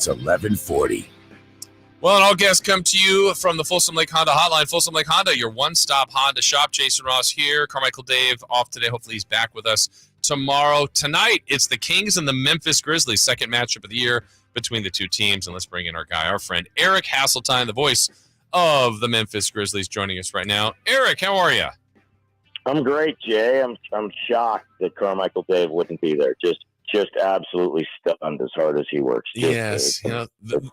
It's 11:40. Well, and all guests come to you from the Folsom Lake Honda Hotline. Folsom Lake Honda, your one-stop Honda shop. Jason Ross here. Carmichael Dave off today. Hopefully he's back with us tomorrow. Tonight, it's the Kings and the Memphis Grizzlies, second matchup of the year between the two teams. And let's bring in our guy, our friend, Eric Hasseltine, the voice of the Memphis Grizzlies, joining us right now. Eric, how are you? I'm great, Jay. I'm shocked that Carmichael Dave wouldn't be there. Just absolutely stunned as hard as he works. Yes. The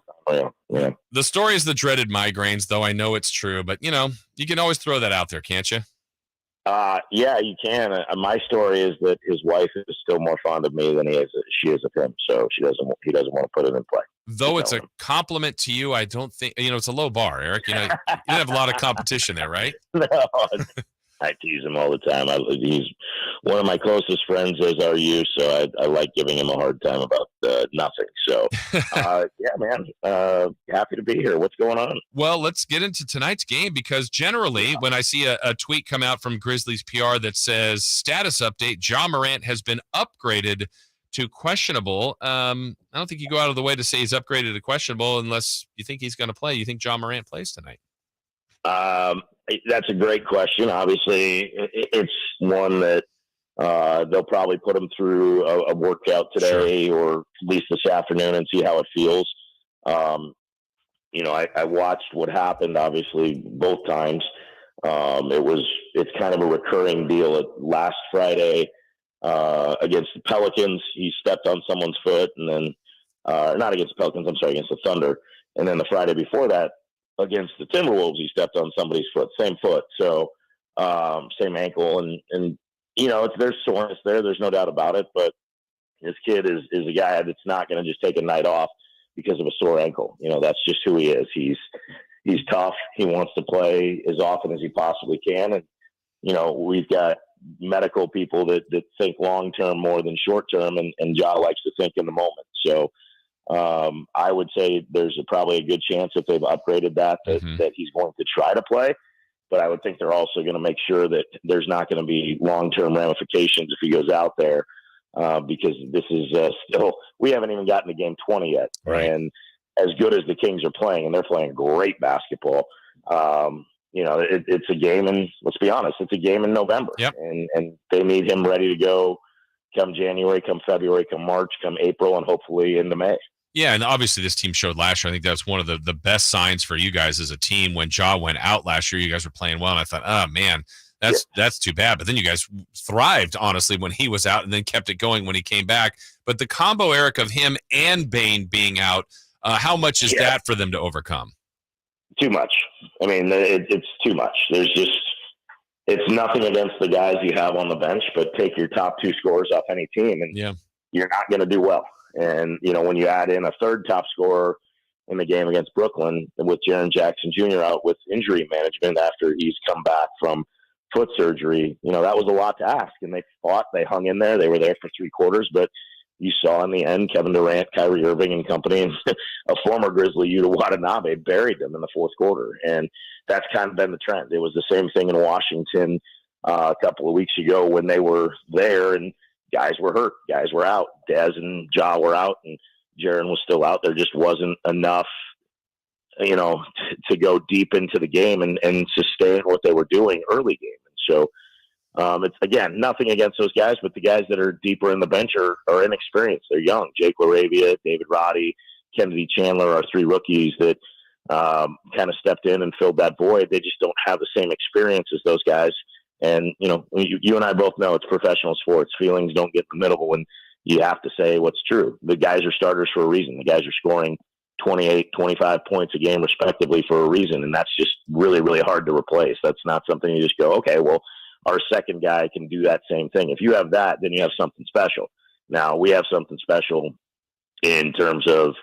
story is the dreaded migraines, though I know it's true, but you can always throw that out there, can't you? Yeah, you can. My story is that his wife is still more fond of me than she is of him, so he doesn't want to put it in play. Though it's a compliment to you, I don't think it's a low bar, Eric. You don't have a lot of competition there, right? No. I tease him all the time. He's one of my closest friends, as are you, so I like giving him a hard time about nothing. So, yeah, man, happy to be here. What's going on? Well, let's get into tonight's game because generally when I see a tweet come out from Grizzlies PR that says, status update, Ja Morant has been upgraded to questionable. I don't think you go out of the way to say he's upgraded to questionable unless you think he's going to play. You think Ja Morant plays tonight? That's a great question. Obviously, it's one that they'll probably put him through a workout today or at least this afternoon and see how it feels. I watched what happened, obviously, both times. It's kind of a recurring deal. Last Friday against the Pelicans, he stepped on someone's foot, and then not against the Pelicans, I'm sorry, against the Thunder. And then the Friday before that, against the Timberwolves, he stepped on somebody's foot, same foot. So, same ankle. And there's soreness there. There's no doubt about it. But this kid is a guy that's not going to just take a night off because of a sore ankle. That's just who he is. He's tough. He wants to play as often as he possibly can. And, we've got medical people that think long-term more than short-term. And Ja likes to think in the moment. So, I would say there's probably a good chance if they've upgraded that he's going to try to play. But I would think they're also going to make sure that there's not going to be long-term ramifications if he goes out there because this is still – we haven't even gotten to game 20 yet. Right. And as good as the Kings are playing, and they're playing great basketball, it's a game in – let's be honest, it's a game in November. Yep. And they need him ready to go come January, come February, come March, come April, and hopefully into May. Yeah, and obviously this team showed last year. I think that's one of the best signs for you guys as a team. When Ja went out last year, you guys were playing well, and I thought, oh, man, that's too bad. But then you guys thrived, honestly, when he was out and then kept it going when he came back. But the combo, Eric, of him and Bane being out, how much is that for them to overcome? Too much. I mean, it's too much. It's nothing against the guys you have on the bench, but take your top two scorers off any team, and you're not going to do well. And, when you add in a third top scorer in the game against Brooklyn with Jaren Jackson Jr. out with injury management after he's come back from foot surgery, that was a lot to ask. And they fought, they hung in there. They were there for three quarters. But you saw in the end, Kevin Durant, Kyrie Irving and company, and a former Grizzly, Yuta Watanabe, buried them in the fourth quarter. And that's kind of been the trend. It was the same thing in Washington a couple of weeks ago when they were there and guys were hurt, guys were out. Dez and Ja were out, and Jaren was still out. There just wasn't enough, to go deep into the game and sustain what they were doing early game. And so it's, again, nothing against those guys, but the guys that are deeper in the bench are inexperienced. They're young. Jake LaRavia, David Roddy, Kennedy Chandler are three rookies that kind of stepped in and filled that void. They just don't have the same experience as those guys. And, you and I both know it's professional sports. Feelings don't get in the middle when you have to say what's true. The guys are starters for a reason. The guys are scoring 28, 25 points a game respectively for a reason. And that's just really, really hard to replace. That's not something you just go, okay, well, our second guy can do that same thing. If you have that, then you have something special. Now, we have something special in terms of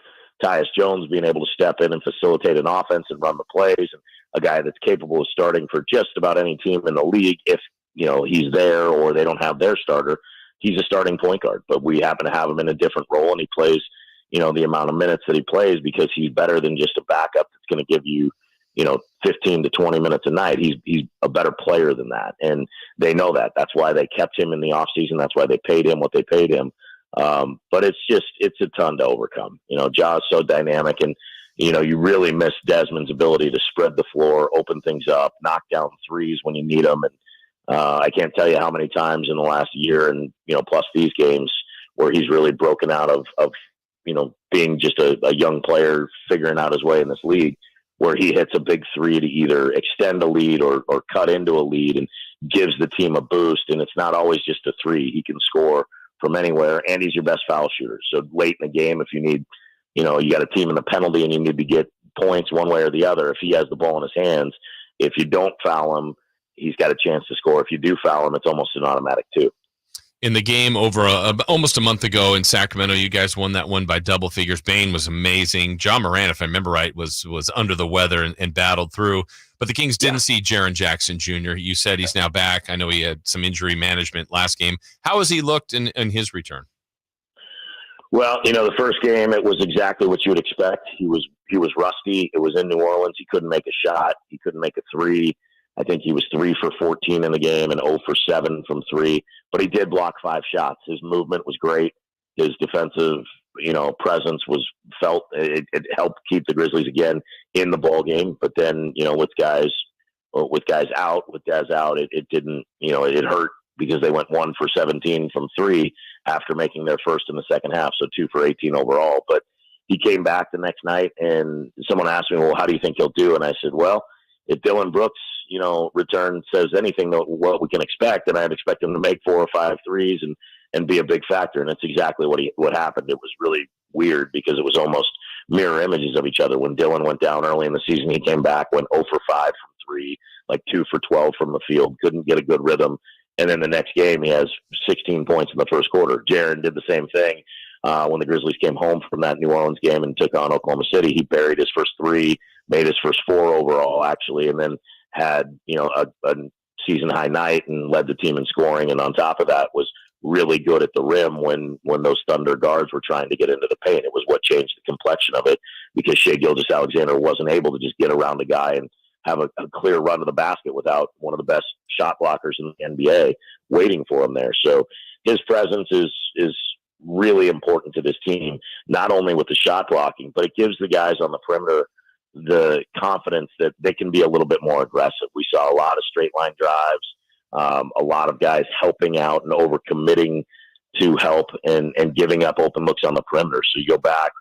Tyus Jones being able to step in and facilitate an offense and run the plays, and a guy that's capable of starting for just about any team in the league if, he's there or they don't have their starter. He's a starting point guard, but we happen to have him in a different role, and he plays, the amount of minutes that he plays because he's better than just a backup that's going to give you, 15 to 20 minutes a night. He's a better player than that, and they know that. That's why they kept him in the offseason. That's why they paid him what they paid him. But it's a ton to overcome. Ja's so dynamic, and you really miss Desmond's ability to spread the floor, open things up, knock down threes when you need them. And I can't tell you how many times in the last year and, plus these games where he's really broken out of being just a young player figuring out his way in this league, where he hits a big three to either extend a lead or cut into a lead and gives the team a boost. And it's not always just a three. He can score from anywhere, and he's your best foul shooter. So late in the game, if you need, you got a team in the penalty and you need to get points one way or the other, if he has the ball in his hands, if you don't foul him, he's got a chance to score. If you do foul him, it's almost an automatic too. In the game over almost a month ago in Sacramento, you guys won that one by double figures. Bane was amazing. Ja Morant, if I remember right, was under the weather and battled through. But the Kings didn't see Jaren Jackson Jr. You said he's now back. I know he had some injury management last game. How has he looked in his return? Well, the first game, it was exactly what you would expect. He was rusty. It was in New Orleans. He couldn't make a shot. He couldn't make a three. I think he was 3 for 14 in the game and 0 for 7 from 3. But he did block 5 shots. His movement was great. His defensive, presence was felt. It helped keep the Grizzlies again in the ball game. But then, with guys out, with Dez out, it didn't. It hurt because they went 1 for 17 from 3 after making their first in the second half. So 2 for 18 overall. But he came back the next night, and someone asked me, "Well, how do you think he'll do?" And I said, "Well, if Dylan Brooks, return says anything what we can expect, and I'd expect him to make 4 or 5 threes and be a big factor." And that's exactly what happened. It was really weird because it was almost mirror images of each other. When Dylan went down early in the season, he came back, went 0 for 5 from 3, like 2 for 12 from the field, couldn't get a good rhythm. And then the next game, he has 16 points in the first quarter. Jaren did the same thing. When the Grizzlies came home from that New Orleans game and took on Oklahoma City, he buried his first 3, made his first 4 overall, actually, and then had, a season-high night and led the team in scoring. And on top of that, was really good at the rim when those Thunder guards were trying to get into the paint. It was what changed the complexion of it, because Shai Gilgeous-Alexander wasn't able to just get around the guy and have a clear run to the basket without one of the best shot blockers in the NBA waiting for him there. So his presence is really important to this team, not only with the shot blocking, but it gives the guys on the perimeter the confidence that they can be a little bit more aggressive. We saw a lot of straight line drives, a lot of guys helping out and overcommitting to help and giving up open looks on the perimeter. So you go back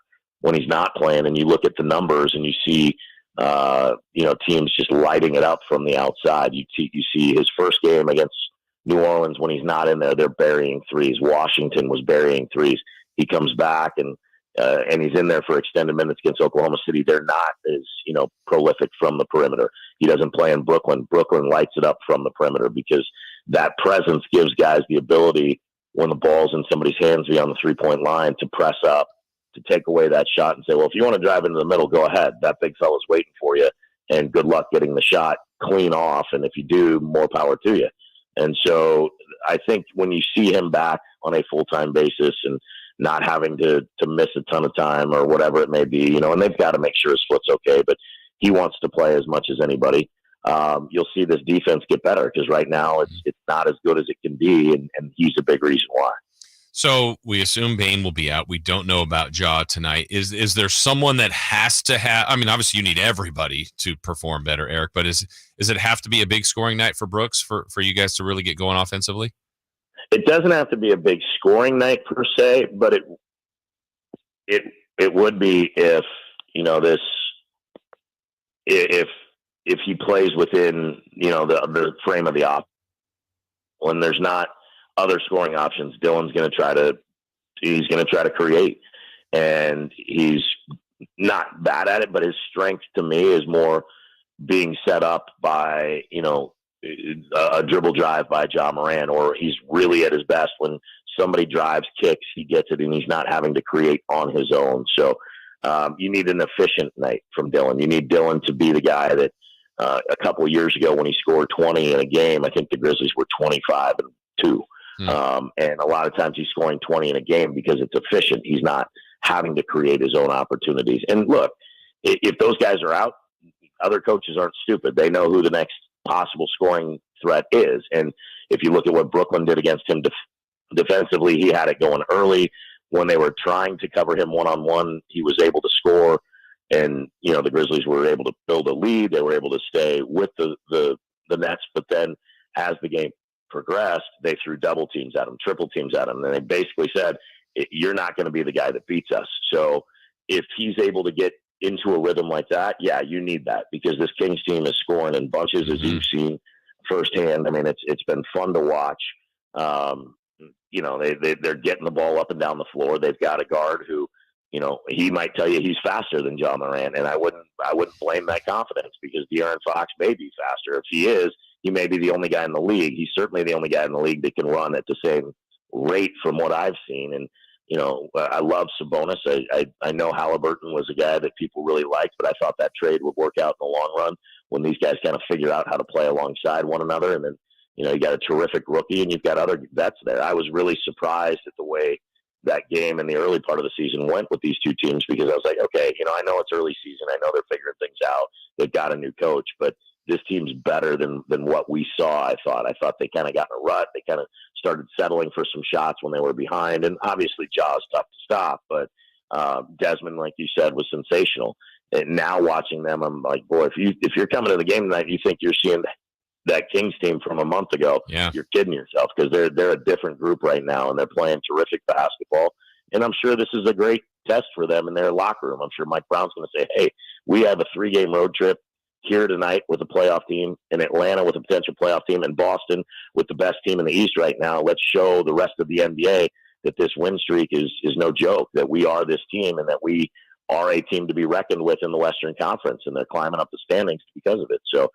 when he's not playing and you look at the numbers and you see, teams just lighting it up from the outside. You see his first game against New Orleans, when he's not in there, they're burying threes. Washington was burying threes. He comes back and he's in there for extended minutes against Oklahoma City. They're not as, prolific from the perimeter. He doesn't play in Brooklyn. Brooklyn lights it up from the perimeter because that presence gives guys the ability, when the ball's in somebody's hands beyond the 3-point line, to press up, to take away that shot and say, well, if you want to drive into the middle, go ahead. That big fella's waiting for you, and good luck getting the shot clean off. And if you do, more power to you. And so I think when you see him back on a full-time basis and not having to miss a ton of time or whatever it may be, and they've got to make sure his foot's okay, but he wants to play as much as anybody. You'll see this defense get better, because right now it's not as good as it can be, and he's a big reason why. So we assume Bane will be out. We don't know about Ja tonight. Is there someone that has to have? I mean, obviously you need everybody to perform better, Eric. But is it have to be a big scoring night for Brooks for you guys to really get going offensively? It doesn't have to be a big scoring night per se, but it would be if if he plays within the frame of the offense. When there's not other scoring options, Dylan's going to try to create, and he's not bad at it, but his strength to me is more being set up by, a dribble drive by Ja Morant, or he's really at his best when somebody drives, kicks, he gets it, and he's not having to create on his own. So you need an efficient night from Dylan. You need Dylan to be the guy that a couple of years ago when he scored 20 in a game, I think the Grizzlies were 25-2. And a lot of times he's scoring 20 in a game because it's efficient. He's not having to create his own opportunities. And look, if those guys are out, other coaches aren't stupid. They know who the next possible scoring threat is. And if you look at what Brooklyn did against him Defensively, he had it going early. When they were trying to cover him one-on-one, he was able to score. And, the Grizzlies were able to build a lead. They were able to stay with the Nets. But then as the game progressed, they threw double teams at him, triple teams at him. And they basically said, you're not going to be the guy that beats us. So if he's able to get into a rhythm like that, yeah, you need that, because this Kings team is scoring in bunches, as you've seen firsthand. I mean, it's been fun to watch. They're getting the ball up and down the floor. They've got a guard who, he might tell you he's faster than Ja Morant, and I wouldn't blame that confidence, because De'Aaron Fox may be faster. If he is, he may be the only guy in the league. He's certainly the only guy in the league that can run at the same rate from what I've seen. And, I love Sabonis. I know Halliburton was a guy that people really liked, but I thought that trade would work out in the long run when these guys kind of figure out how to play alongside one another. And then, you got a terrific rookie, and you've got other vets there. I was really surprised at the way that game in the early part of the season went with these two teams, because I was like, okay, I know it's early season. I know they're figuring things out. They've got a new coach, but this team's better than what we saw. I thought they kind of got in a rut. They kind of started settling for some shots when they were behind. And obviously Ja's tough to stop, but Desmond, like you said, was sensational. And now watching them, I'm like, boy, if you're coming to the game tonight, you think you're seeing that Kings team from a month ago, you're kidding yourself, because they're a different group right now, and they're playing terrific basketball. And I'm sure this is a great test for them in their locker room. I'm sure Mike Brown's going to say, hey, we have a 3-game road trip here tonight with a playoff team, in Atlanta with a potential playoff team, in Boston with the best team in the East right now. Let's show the rest of the NBA that this win streak is no joke, that we are this team, and that we are a team to be reckoned with in the Western Conference, and they're climbing up the standings because of it. So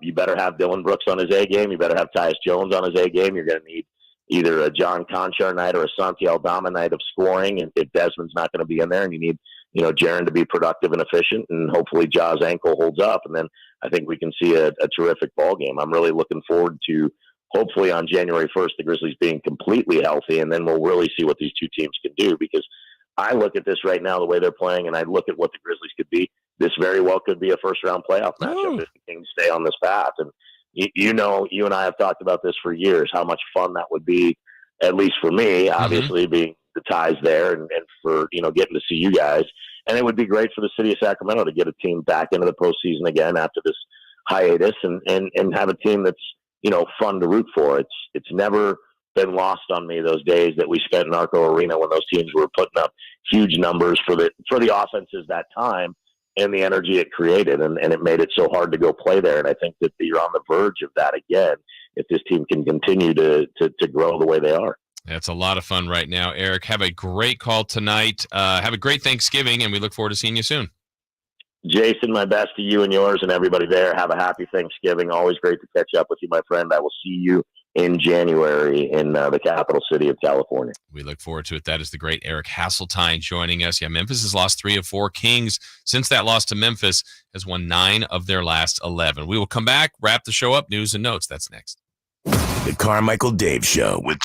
you better have Dylan Brooks on his A game. You better have Tyus Jones on his A game. You're going to need either a John Conchar night or a Santi Aldama night of scoring, and if Desmond's not going to be in there, and you need Jaren to be productive and efficient, and hopefully Ja's ankle holds up, and then I think we can see a terrific ball game. I'm really looking forward to, hopefully on January 1st, the Grizzlies being completely healthy, and then we'll really see what these two teams can do, because I look at this right now, the way they're playing, and I look at what the Grizzlies could be. This very well could be a first-round playoff matchup if the Kings stay on this path. And you and I have talked about this for years, how much fun that would be, at least for me, obviously being the ties there, and for, getting to see you guys. And it would be great for the city of Sacramento to get a team back into the postseason again after this hiatus, and have a team that's, fun to root for. It's never been lost on me, those days that we spent in Arco Arena when those teams were putting up huge numbers for the offenses that time, and the energy it created, and it made it so hard to go play there. And I think that you're on the verge of that again, if this team can continue to grow the way they are. That's a lot of fun right now, Eric. Have a great call tonight. Have a great Thanksgiving, and we look forward to seeing you soon. Jason, my best to you and yours and everybody there. Have a happy Thanksgiving. Always great to catch up with you, my friend. I will see you in January in the capital city of California. We look forward to it. That is the great Eric Hasseltine joining us. Yeah, Memphis has lost 3 of 4. Kings, since that loss to Memphis, has won 9 of their last 11. We will come back, wrap the show up, news and notes. That's next. The Carmichael Dave Show with